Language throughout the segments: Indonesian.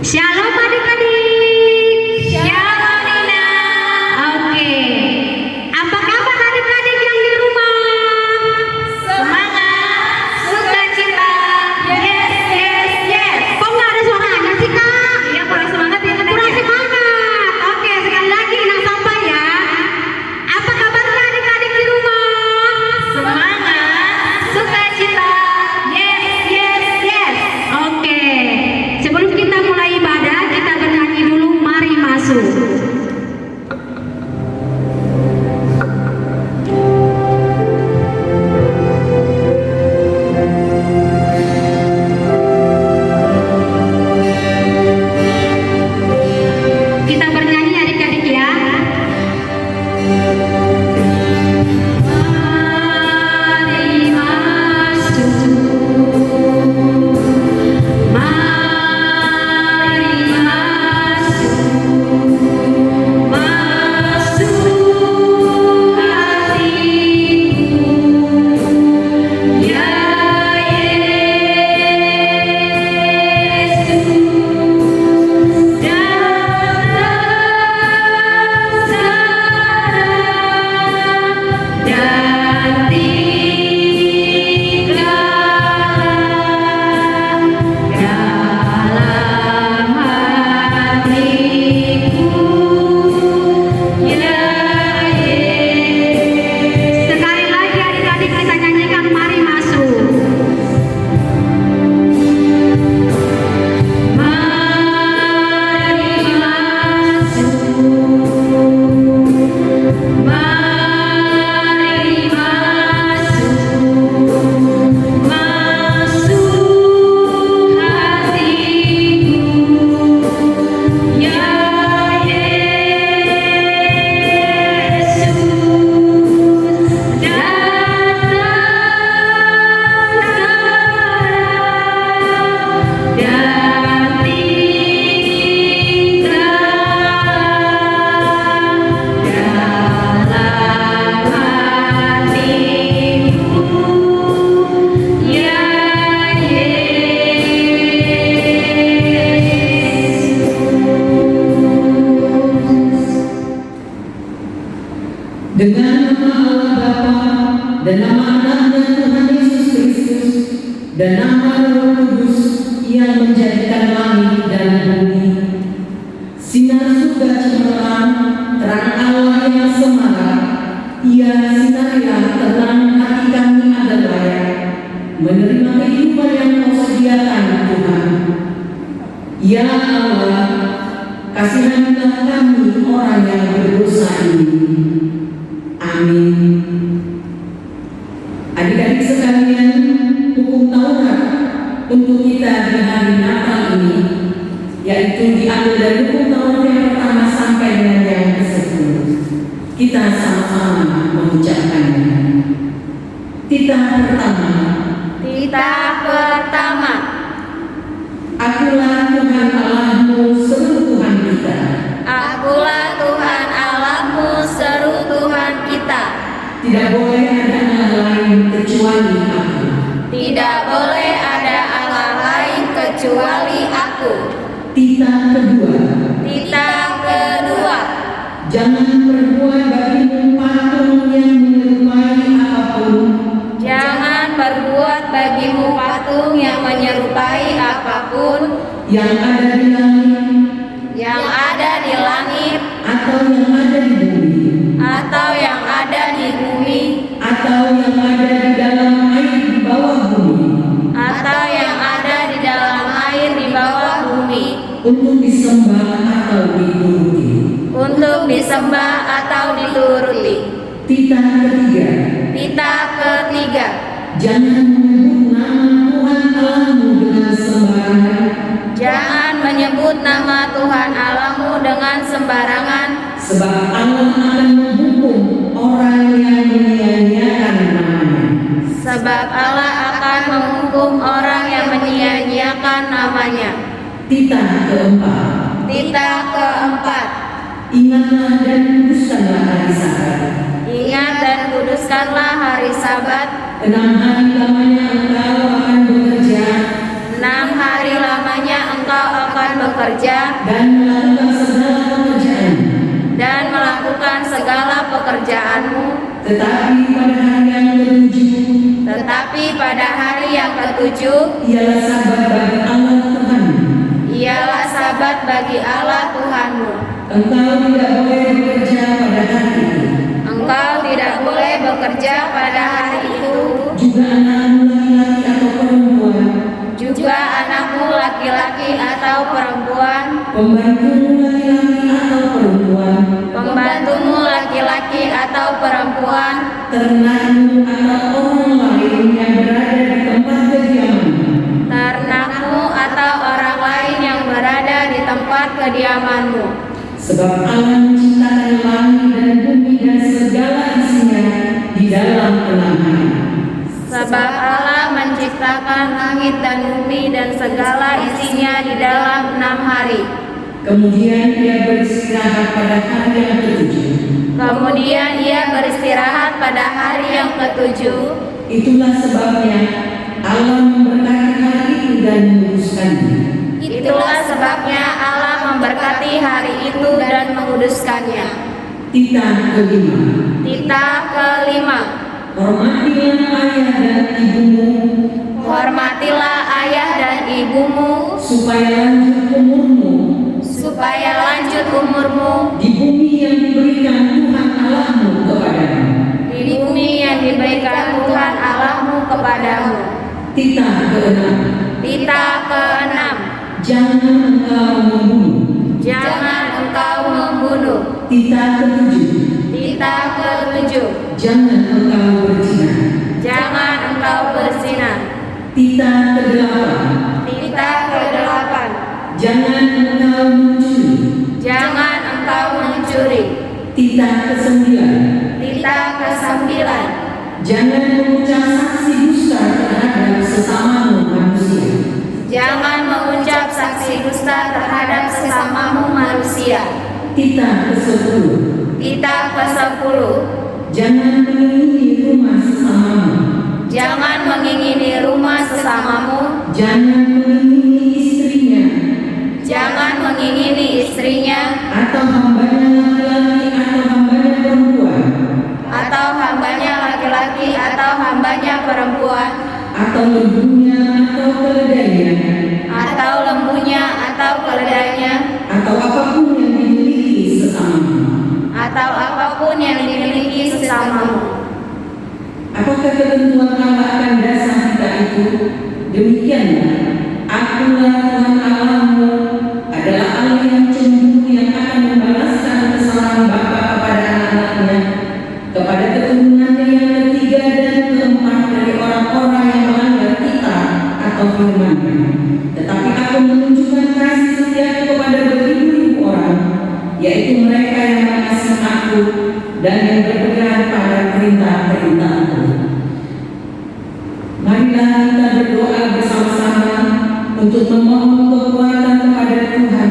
Shalom adik-adik. Shalom Nina. Oke. Apa kabar adik-adik yang di rumah? Semangat, sukacita. Yes, yes, yes. Kok nggak ada suaranya sih kak? Iya kurang semangat ya. Kurang semangat. Oke sekali lagi Nang sapa ya. Apa kabarnya adik-adik di rumah? Semangat, sukacita. Yes, yes, yes. Oke. Sebelum kita mulai ibadah, kita bernyanyi dulu Mari Masuk. Kita bernyanyi adik-adik ya. Mari masuk. Mari masuk. Masuk hatiku. Ya Yesus. Dan tinggallah dalam hatiku, ya Yesus. Sekali lagi adik-adik kita nyanyikan Mari Masuk. Mari masuk. Mari masuk. Masuk hatiku, ya Yesus. Datang dan tinggallah dalam hatiku, ya Yesus. Dengan nama Allah Bapa dan nama Anak dan Tuhan Yesus Kristus dan nama Roh Kudus yang menjadikan langit dan bumi, sinar surga cemerlang, terang Allah yang semarak, ia sinarilah terang hati kami agar layak menerima kehidupan yang kau sediakan Tuhan. Ya Allah, kasihanilah kami orang yang berdosa ini. Amin. Adik-adik sekalian, hukum Taurat untuk kita di hari Natal ini, yaitu diambil dari hukum Taurat yang pertama sampai dengan yang ke-10. Kita sama-sama mengucapkannya. Titah pertama. Titah pertama. Akulah Tuhan Allahmu, seru Tuhan kita. Akulah Tuhan Allahmu, seru Tuhan kita. Tidak boleh ada Allah lain kecuali Aku. Tidak boleh ada Allah lain kecuali Aku. Titah kedua. Titah kedua. Jangan berbuat bagimu patung yang menyerupai apapun Jangan berbuat bagimu patung yang menyerupai apapun yang ada di langit yang ada di langit atau yang ada di bumi atau yang ada di bumi atau yang ada di dalam air di bawah bumi atau yang ada di dalam air di bawah bumi untuk disembah atau dituruti. untuk disembah atau dituruti. Titah ketiga. Titah ketiga. Jangan menyebut nama Tuhan Allahmu dengan sembarangan, Jangan menyebut nama Tuhan Allahmu dengan sembarangan, sebab Allah akan menghukum orang yang menyia-nyiakan namanya. sebab Allah akan menghukum orang yang menyia-nyiakan namanya. Titah keempat. Titah keempat. Ingatlah dan kuduskanlah hari Sabat. Ingat dan kuduskanlah hari Sabat. 6 hari lamanya engkau akan bekerja, 6 hari lamanya engkau akan bekerja dan melakukan segala pekerjaanmu. tetapi pada hari yang ketujuh ialah Sabat bagi Allah Tuhanmu. Engkau tidak boleh bekerja pada hari itu, juga anakmu laki-laki atau perempuan, pembantumu laki-laki atau perempuan, ternakmu atau orang lain yang berada di tempat kediamanmu. ternakmu atau orang lain yang berada di tempat kediamanmu. Sebab Allah menciptakan langit dan bumi dan segala isinya di dalam 6 hari. Sebab Allah menciptakan langit dan bumi dan segala isinya di dalam 6 hari. Kemudian Ia beristirahat pada hari yang ketujuh. Kemudian Ia beristirahat pada hari yang ketujuh. Itulah sebabnya Allah memberkati hari itu dan menguduskannya. Itulah sebabnya Allah memberkati hari itu dan menguduskannya. Titah kelima. Titah kelima. Hormatilah ayah dan ibumu, Hormatilah ayah dan ibumu, supaya lanjut umurmu di bumi yang diberikan Tuhan Allahmu kepadamu. di bumi yang diberikan Tuhan Allahmu kepadamu. Titah keenam. Titah keenam. Jangan engkau membunuh. Jangan engkau membunuh. Titah ketujuh. Titah ketujuh. Jangan engkau berzina. Jangan engkau berzina. Titah kedelapan. Titah kedelapan. Jangan engkau mencuri. Jangan engkau mencuri. Titah kesembilan. Titah kesembilan. Jangan mengucap saksi dusta terhadap sesamamu manusia. Jangan mengucap saksi dusta terhadap sesamamu manusia. Titah kesepuluh. Titah kesepuluh. Jangan mengingini rumah sesamamu. Jangan mengingini rumah sesamamu. Jangan mengingini istrinya Jangan mengingini istrinya atau hambanya laki-laki atau hambanya perempuan, atau hambanya laki-laki atau hambanya perempuan, atau lembunya atau keledainya, atau lembunya atau keledainya, atau apapun yang dimiliki sesamamu. atau apapun yang dimiliki sesamamu. Apakah ketentuan Allah akan dasar kita itu? Demikianlah, Akulah Tuhan Allahmu, adalah Allah yang cemburu, yang akan membalaskan kesalahan bapa kepada anak-anaknya, kepada keturunannya yang ketiga dan keempat dari orang-orang yang melanggar kita atau firman-Nya. Tetapi Aku menunjukkan kasih setiaku kepada beribu-ribu orang, yaitu mereka yang mengasihi Aku dan yang berpegang pada perintah-perintah-Ku. Marilah kita berdoa bersama-sama untuk memohon kekuatan kepada Tuhan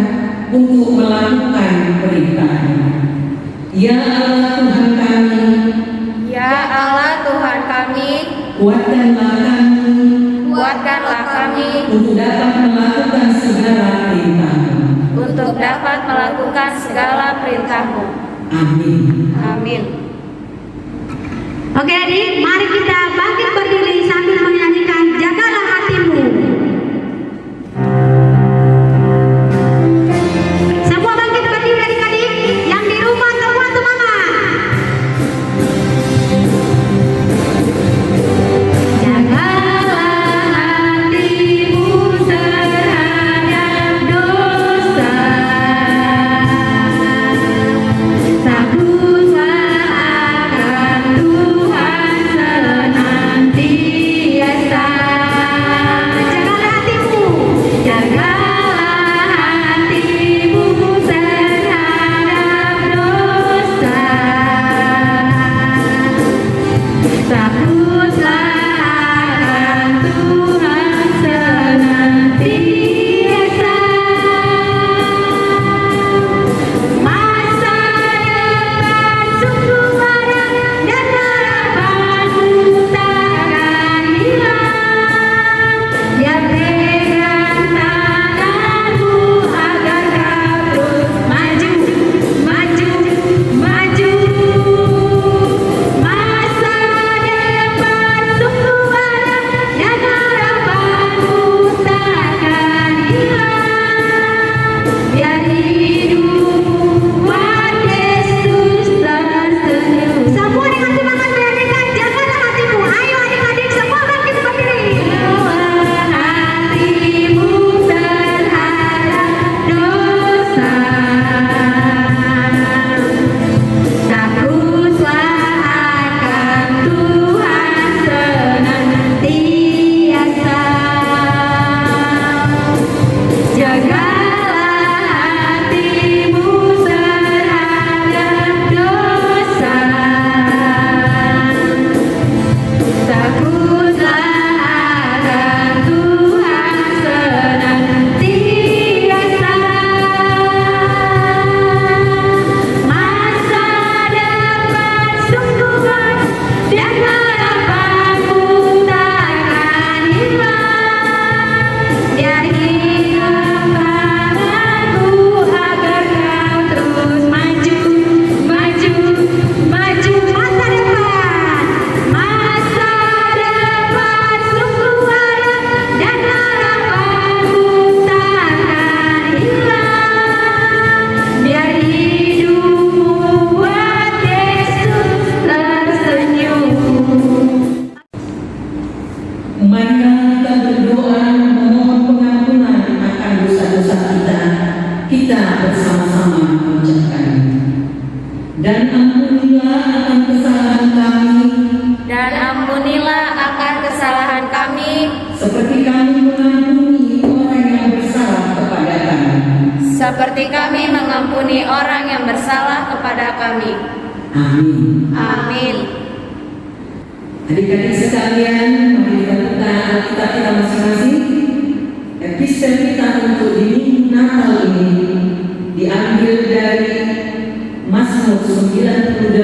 untuk melakukan perintah-Nya. Ya Allah Tuhan kami, Ya Allah Tuhan kami, kuatkanlah kami untuk dapat melakukan segala perintah-Mu. Amin. Amin. Oke adik, mari kita bangkit berdiri sambil menyanyikan Jagalah Hatimu. Semua bangkit berdiri adik-adik, yang di rumah semua semangat. Jagalah hatimu terhadap dosa. Takutlah akan Tuhan senantiasa. seperti kami mengampuni orang yang bersalah kepada kami. Amin. Amin. Adik-adik sekalian, mari kita buka Alkitab kita masing-masing. Epistel kita untuk di Minggu Natal ini diambil dari Mazmur 98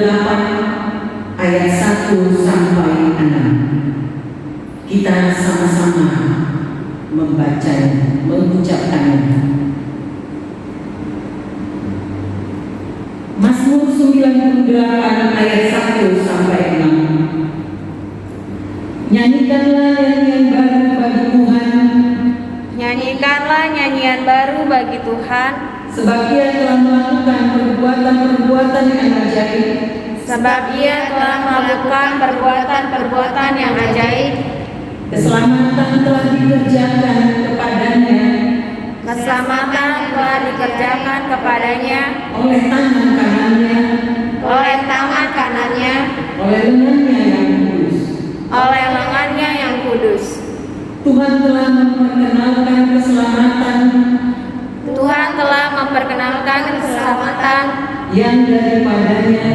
ayat 1 sampai 6. Kita sama-sama membacanya, mengucapkannya. Mazmur 98 ayat 1 sampai 6. Nyanyikanlah nyanyian baru bagi Tuhan, Nyanyikanlah nyanyian baru bagi Tuhan, sebab Ia telah melakukan perbuatan-perbuatan yang ajaib. sebab Ia telah melakukan perbuatan-perbuatan yang ajaib. Keselamatan telah dikerjakan kepadanya Keselamatan telah dikerjakan kepadanya oleh tangan kanannya, oleh tangan kanannya, oleh lengannya yang kudus. oleh lengannya yang kudus. Tuhan telah memperkenalkan keselamatan Tuhan telah memperkenalkan keselamatan yang daripadanya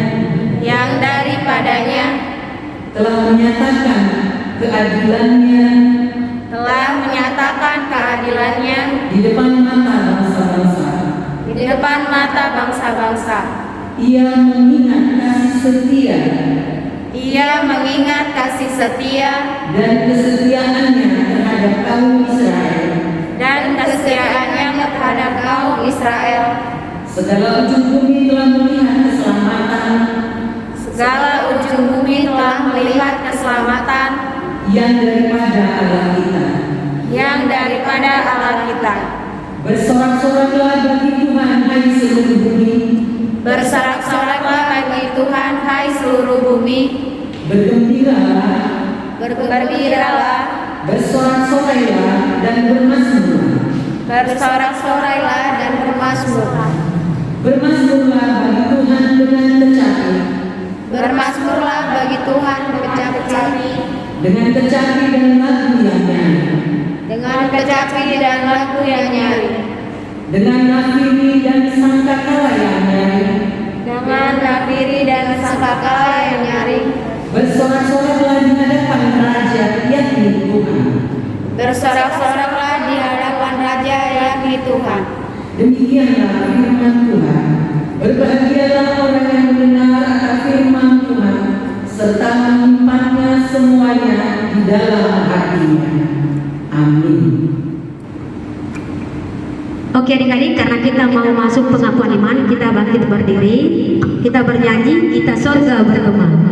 telah menyatakan keadilannya di depan mata bangsa-bangsa. di depan mata bangsa-bangsa. Ia mengingat kasih setia dan kesetiaannya terhadap kaum Israel. Segala ujung bumi telah melihat keselamatan yang daripada Allah kita. Bersorak-soraklah bagi Tuhan, hai seluruh bumi. Bersorak-soraklah bagi Tuhan, hai seluruh bumi. Bergembiralah, bersorak-sorailah dan bermasmurlah. bersorak-sorailah dan bermasmurlah. Bermasmurlah bagi Tuhan dengan kecapi. Bermasmurlah bagi Tuhan berkecapi-kecapi. Dengan kecapi dan lagu yang nyanyi. Dengan kecapi dan lagu yang nyaring. Dengan nafiri dan sangkakala yang nyaring. Dengan nafiri dan sangkakala yang nyaring. Bersorak-soraklah di hadapan Raja, yakni Tuhan. Bersorak-soraklah di hadapan Raja, yakni Tuhan. Demikianlah firman Tuhan. Berbahagialah orang yang mendengar akan firman Tuhan, serta menyimpannya semuanya di dalam hatinya. Amin. Oke adik-adik, karena kita mau masuk pengakuan iman, kita bangkit berdiri, kita bernyanyi, kita sorga bergema.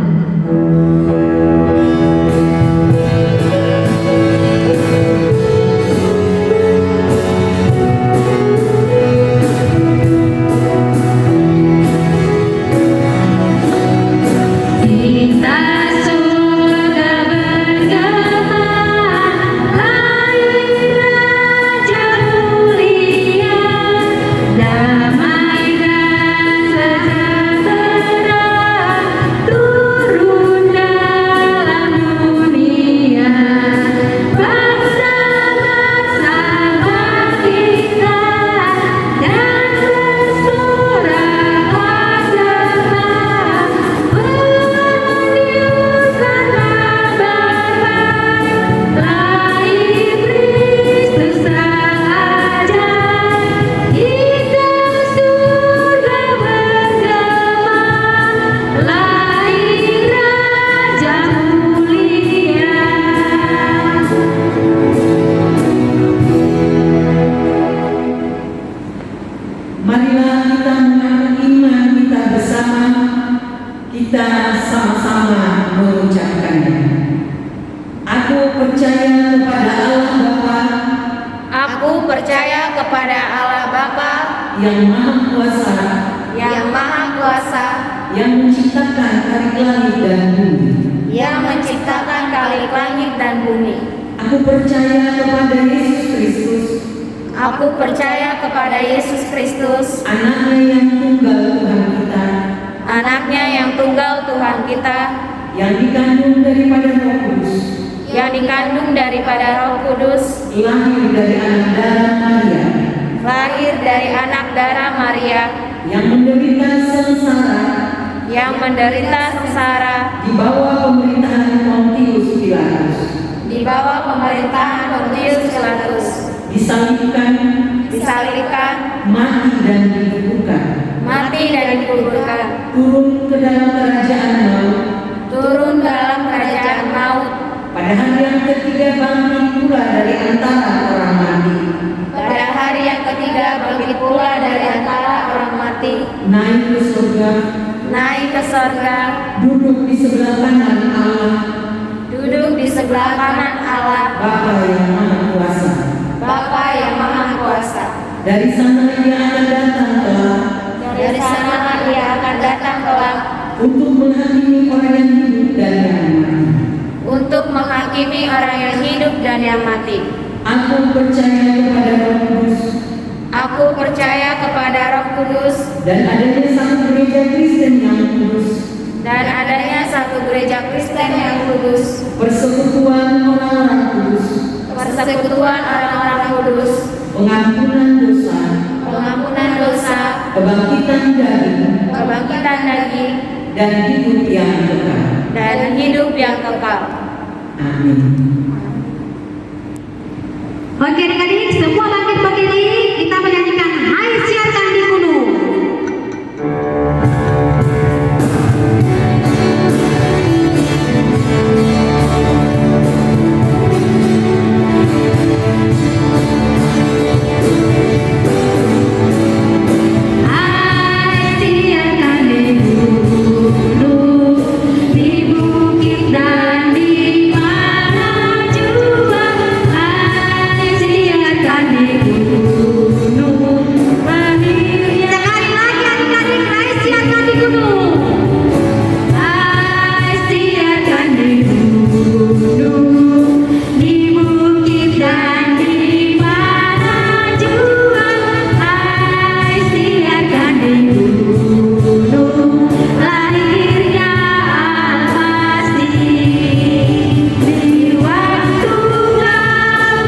yang Maha Kuasa, yang menciptakan kalik langit dan bumi. Aku percaya kepada Yesus Kristus, anaknya yang tunggal Tuhan kita, yang dikandung daripada Roh Kudus, lahir dari anak darah Maria, lahir dari anak darah Maria, yang menderita sengsara di di bawah pemerintahan Pontius Pilatus, disalibkan, mati dan dikuburkan, turun dalam kerajaan maut, pada hari yang ketiga bangkit pula dari antara orang mati, naik ke surga, duduk di sebelah kanan Allah, Bapa yang Maha Kuasa. Dari sana ia akan datang kelak untuk menghakimi orang yang hidup dan yang mati. Aku percaya kepada Roh Kudus dan adanya satu gereja Kristen yang kudus, persekutuan orang-orang kudus, pengampunan dosa, kebangkitan daging, dan hidup yang kekal. Amin. Oke adik-adik, semua bangkit berdiri, kita menyanyikan Hai Siar Candi Kuno. Hai Siar Candi Kuno, di bukit dan di mana jua. Hai Siar Candi Kuno, lahirnya. Sekali lagi adik-adik, Hai Siar Candi Kuno. Hai Siar Candi Kuno, di bukit dan di mana jua. Hai Siar Candi Kuno, lahirnya Al-Masih. Di waktu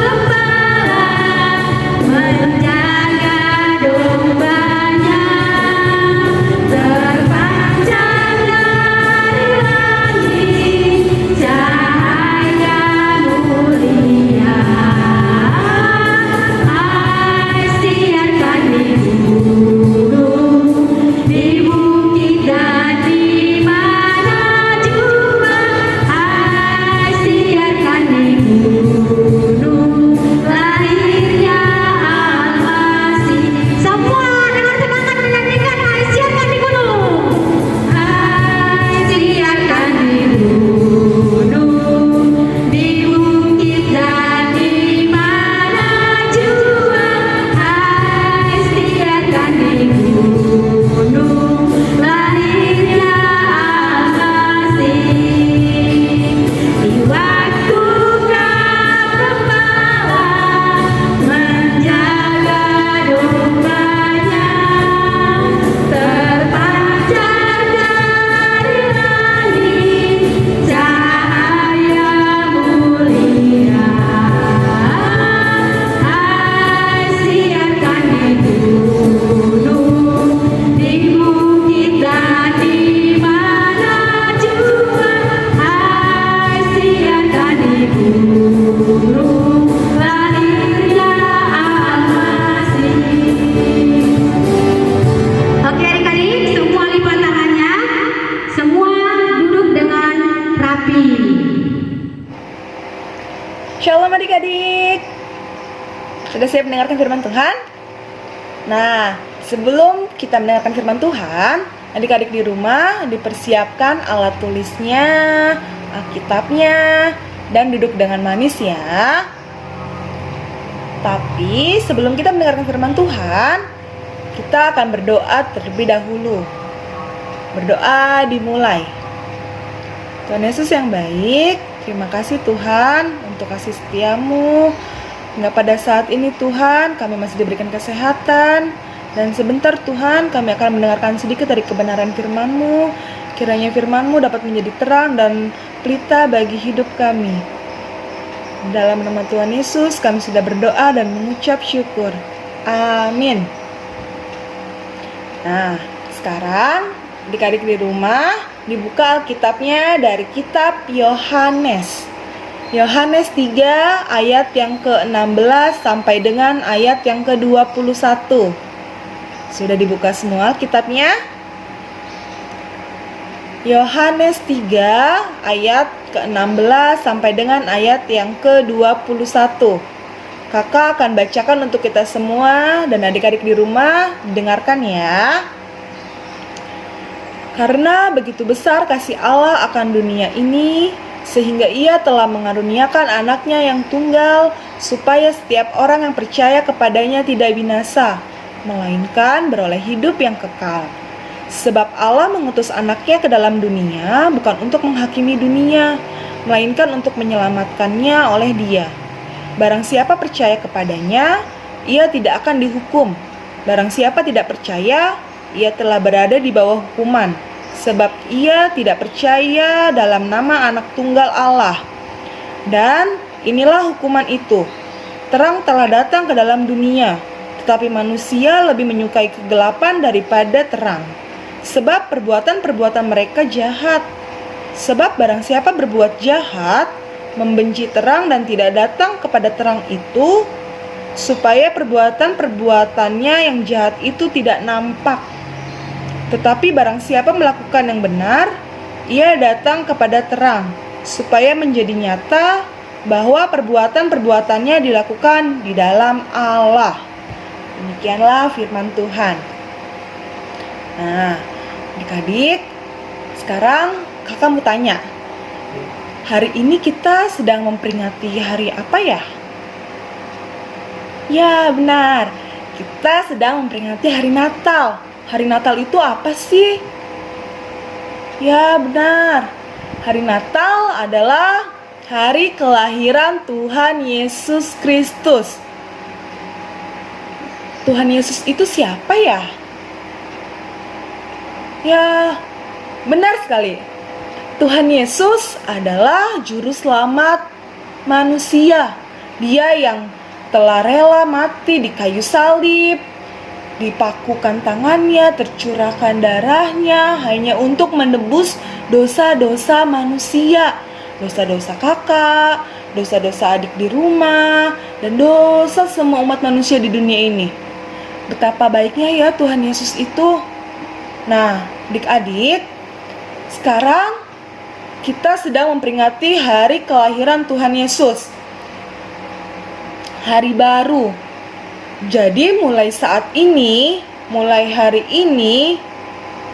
gembala menjaga dombanya, terpancar dari langit cahaya mulia. Hai Siar Candi Kuno, di bukit dan di mana jua. Hai Siar Candi Kuno, lahirnya Al-Masih. Semua dengan semangat menyanyikan Hai Siar Candi Kuno. Hai Siar Candi Kuno, di bukit dan di mana jua. Hai Siar Candi Kuno, lahirnya Al-Masih. Di waktu gembala menjaga dombanya, terpancar dari langit cahaya mulia. Hai Siar Candi Kuno, di bukit dan di mana jua. Hai Siar Candi Kuno, lahirnya Al-Masih. Oke adik-adik, semua lipat tangannya, semua duduk dengan rapi. Shalom adik-adik. Sudah siap mendengarkan firman Tuhan? Nah, sebelum kita mendengarkan firman Tuhan, adik-adik di rumah dipersiapkan alat tulisnya, Alkitabnya, dan duduk dengan manis ya. Tapi sebelum kita mendengarkan firman Tuhan, kita akan berdoa terlebih dahulu. Berdoa dimulai. Tuhan Yesus yang baik, terima kasih Tuhan untuk kasih setiamu. Hingga pada saat ini Tuhan, kami masih diberikan kesehatan. Dan sebentar Tuhan, kami akan mendengarkan sedikit dari kebenaran firman-Mu. Kiranya firman-Mu dapat menjadi terang dan pelita bagi hidup kami. Dalam nama Tuhan Yesus, kami sudah berdoa dan mengucap syukur. Amin. Nah, sekarang adik-adik di rumah dibuka Alkitabnya dari kitab Yohanes. Yohanes 3 ayat yang ke-16 sampai dengan ayat yang ke-21. Sudah dibuka semua Alkitabnya? Yohanes 3 ayat ke-16 sampai dengan ayat yang ke-21. Kakak akan bacakan untuk kita semua dan adik-adik di rumah dengarkan ya. Karena begitu besar kasih Allah akan dunia ini, sehingga Ia telah mengaruniakan anaknya yang tunggal, supaya setiap orang yang percaya kepadanya tidak binasa, melainkan beroleh hidup yang kekal. Sebab Allah mengutus anaknya ke dalam dunia bukan untuk menghakimi dunia, melainkan untuk menyelamatkannya oleh Dia. Barang siapa percaya kepadanya, ia tidak akan dihukum. Barang siapa tidak percaya, ia telah berada di bawah hukuman, sebab ia tidak percaya dalam nama anak tunggal Allah. Dan inilah hukuman itu, terang telah datang ke dalam dunia, tetapi manusia lebih menyukai kegelapan daripada terang, sebab perbuatan-perbuatan mereka jahat. Sebab barang siapa berbuat jahat, membenci terang dan tidak datang kepada terang itu, supaya perbuatan-perbuatannya yang jahat itu tidak nampak. Tetapi barang siapa melakukan yang benar, ia datang kepada terang, supaya menjadi nyata bahwa perbuatan-perbuatannya dilakukan di dalam Allah. Demikianlah firman Tuhan. Nah, adik-adik, sekarang kakak mau tanya, hari ini kita sedang memperingati hari apa ya? Ya, benar. Kita sedang memperingati hari Natal. Hari Natal itu apa sih? Ya, benar. Hari Natal adalah hari kelahiran Tuhan Yesus Kristus. Tuhan Yesus itu siapa ya? Ya, benar sekali. Tuhan Yesus adalah juru selamat manusia. Dia yang telah rela mati di kayu salib, dipakukan tangannya, tercurahkan darahnya hanya untuk menebus dosa-dosa manusia, dosa-dosa kakak, dosa-dosa adik di rumah, dan dosa semua umat manusia di dunia ini. Betapa baiknya ya Tuhan Yesus itu. Nah, adik-adik, sekarang kita sedang memperingati hari kelahiran Tuhan Yesus. Hari baru. Jadi mulai saat ini, mulai hari ini,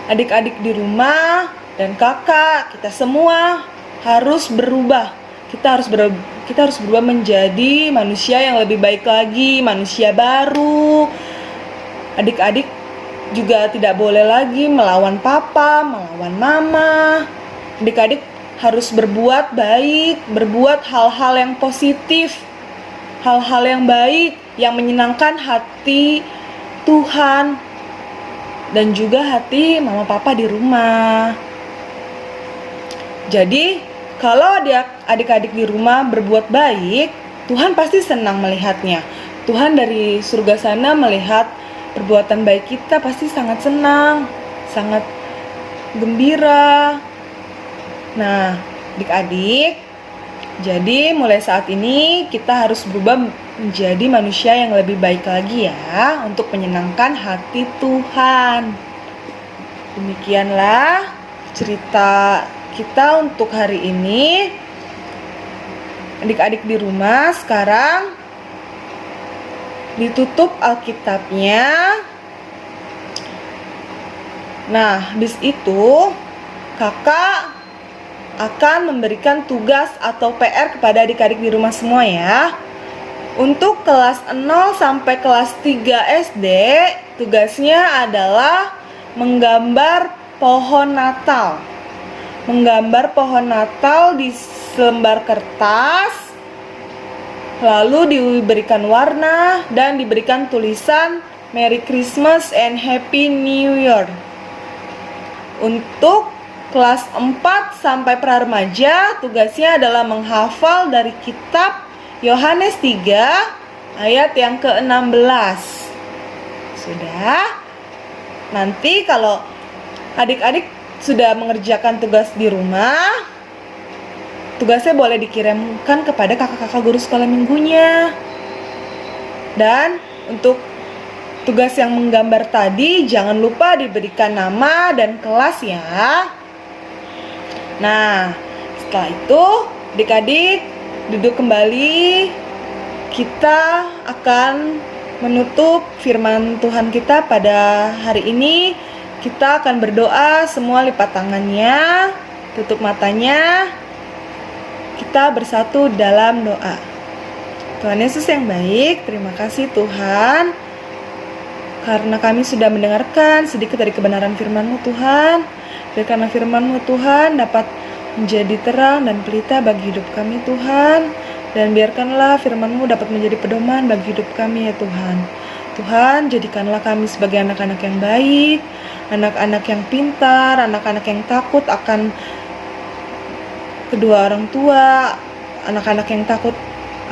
adik-adik di rumah dan kakak, kita semua harus berubah. Kita harus berubah menjadi manusia yang lebih baik lagi, manusia baru. Adik-adik juga tidak boleh lagi melawan papa, melawan mama. Adik-adik harus berbuat baik, berbuat hal-hal yang positif, hal-hal yang baik, yang menyenangkan hati Tuhan dan juga hati mama papa di rumah. Jadi, kalau adik-adik di rumah berbuat baik, Tuhan pasti senang melihatnya. Tuhan dari surga sana melihat perbuatan baik kita pasti sangat senang, sangat gembira. Nah, adik-adik, jadi mulai saat ini kita harus berubah menjadi manusia yang lebih baik lagi ya, untuk menyenangkan hati Tuhan. Demikianlah cerita kita untuk hari ini. Adik-adik di rumah sekarang ditutup Alkitabnya. Nah, habis itu kakak akan memberikan tugas atau PR kepada adik-adik di rumah semua ya. Untuk kelas 0 sampai kelas 3 SD, tugasnya adalah menggambar pohon Natal. Menggambar pohon Natal di selembar kertas, lalu diberikan warna dan diberikan tulisan Merry Christmas and Happy New Year. Untuk kelas 4 sampai pra-remaja, tugasnya adalah menghafal dari kitab Yohanes 3 ayat yang ke-16. Sudah. Nanti kalau adik-adik sudah mengerjakan tugas di rumah, tugasnya boleh dikirimkan kepada kakak-kakak guru sekolah minggunya. Dan untuk tugas yang menggambar tadi, jangan lupa diberikan nama dan kelas ya. Nah, setelah itu adik-adik duduk kembali. Kita akan menutup firman Tuhan kita pada hari ini. Kita akan berdoa, semua lipat tangannya, tutup matanya. Kita bersatu dalam doa. Tuhan Yesus yang baik, terima kasih Tuhan, karena kami sudah mendengarkan sedikit dari kebenaran firman-Mu Tuhan. Biarkanlah firman-Mu Tuhan dapat menjadi terang dan pelita bagi hidup kami Tuhan. Dan biarkanlah firman-Mu dapat menjadi pedoman bagi hidup kami ya Tuhan. Tuhan, jadikanlah kami sebagai anak-anak yang baik, anak-anak yang pintar, anak-anak yang takut akan kedua orang tua, anak-anak yang takut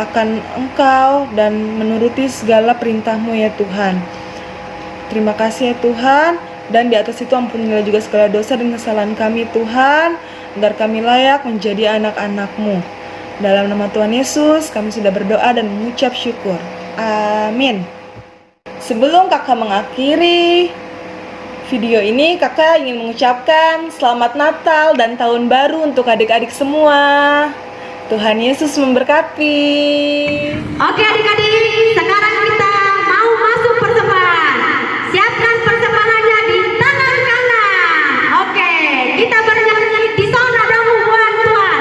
akan Engkau dan menuruti segala perintah-Mu ya Tuhan. Terima kasih ya Tuhan, dan di atas itu ampunilah juga segala dosa dan kesalahan kami Tuhan, agar kami layak menjadi anak-anak-Mu. Dalam nama Tuhan Yesus kami sudah berdoa dan mengucap syukur. Amin. Sebelum kakak mengakhiri video ini, kakak ingin mengucapkan selamat Natal dan Tahun Baru untuk adik-adik semua. Tuhan Yesus memberkati. Oke adik-adik, sekarang kita mau masuk persembahan. Siapkan persembahannya di tangan kanan. Oke, kita bernyanyi di sana dong buat Tuhan.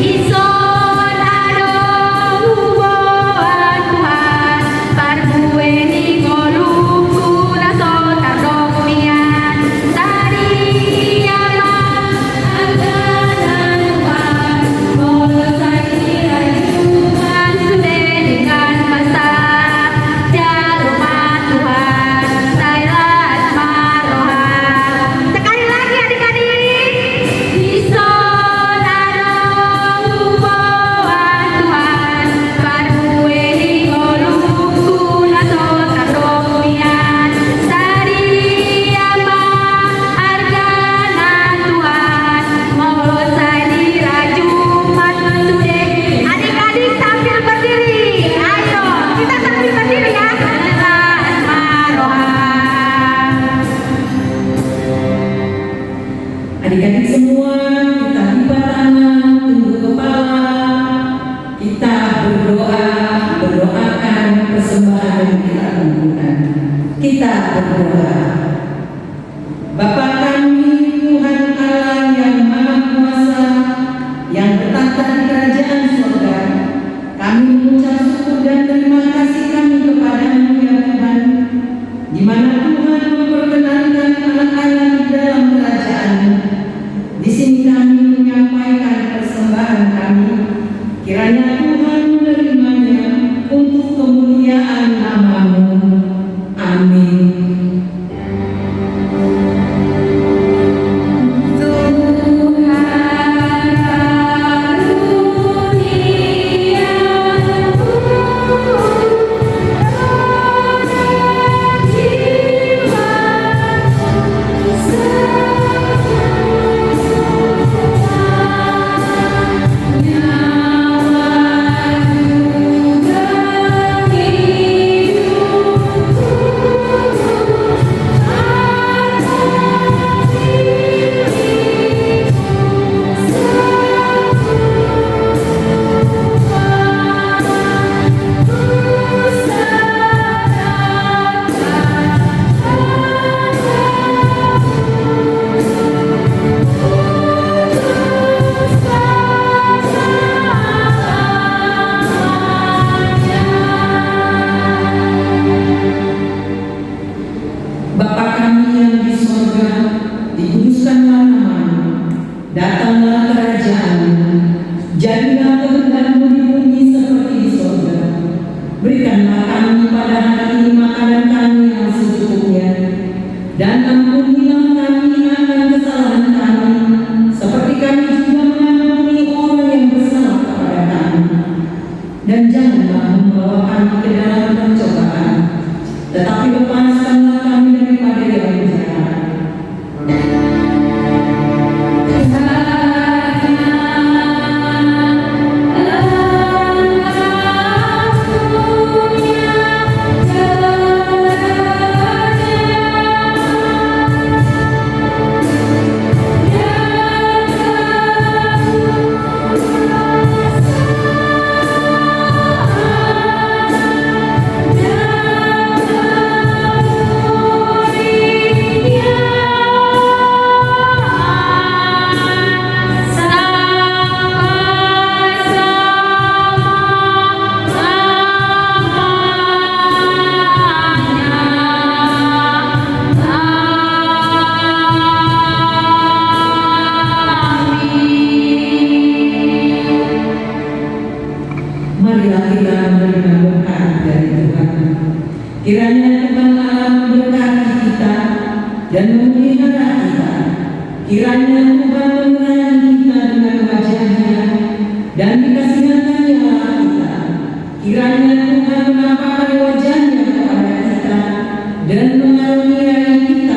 Di sana dong buat Tuhan, parbueni golungku na sota domian. Tadi ama aganan Tuhan, bolosai rayuan sudah dengan besar. Jaluma Tuhan, sailat marohan. Sekali lagi adik-adik. Di sana dong buat Tuhan, parbueni golungku na sota domian. Tadi ama aganan Tuhan, bolosai rajuman sudah. Adik-adik sambil berdiri. Ayo, kita sambil berdiri ya. Sailat marohan. Adik-adik semua, kita lipat tangan, tunduk kepala. Kita berdoakan persembahan yang kita kumpulkan. Kita berdoa. Bapa kami, Tuhan Allah yang Maha Kuasa, yang bertahta di kerajaan surga, kami mengucap syukur dan terima kasih kami kepada-Mu ya Tuhan, di mana Tuhan memperkenankan anak-anak di dalam kerajaan-Mu. Di sini kami menyampaikan persembahan kami. Kiranya Tuhan menerimanya untuk kemuliaan nama-Mu. Amin. Bapa kami yang di sorga, dikuduskanlah nama-Mu, datanglah kerajaan-Mu, jadilah kehendak-Mu di bumi seperti di sorga. Berikanlah kami pada hari ini makanan kami yang secukupnya, dan ampunilah kami akan kesalahan kami, membawa kami ke dalam pencobaan, tetapi lepaskanlah kami daripada yang jahat. Marilah kita menerima berkat dari Tuhan. Kiranya Tuhan Allah memberkati kita dan memelihara kita. Kiranya Tuhan menerangi kita dengan wajah-Nya dan dikasihannya Allah kita. Kiranya Tuhan menampakkan wajah-Nya kepada kita dan mengaruniai kita